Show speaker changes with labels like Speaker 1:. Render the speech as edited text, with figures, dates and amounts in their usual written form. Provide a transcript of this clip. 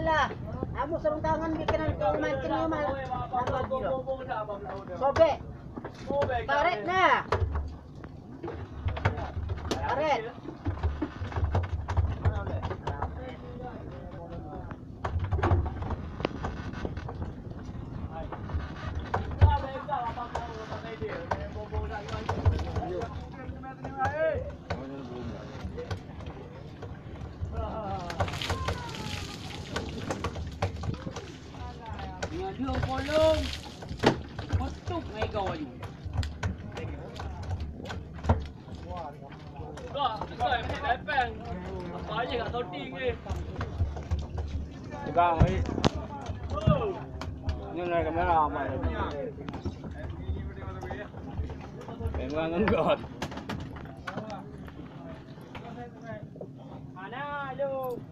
Speaker 1: lah. Amo sarung tangan bikin kau mancing ni mal. Sobek. Karet na. Karet.
Speaker 2: Dia kolong. Masuk ngai kau ayu. Kak, saya mesti lepeng. Apa aja kat shooting ni.
Speaker 3: Bang, ni. Ni nak kamera apa? Memang enggak.
Speaker 2: Mana lu?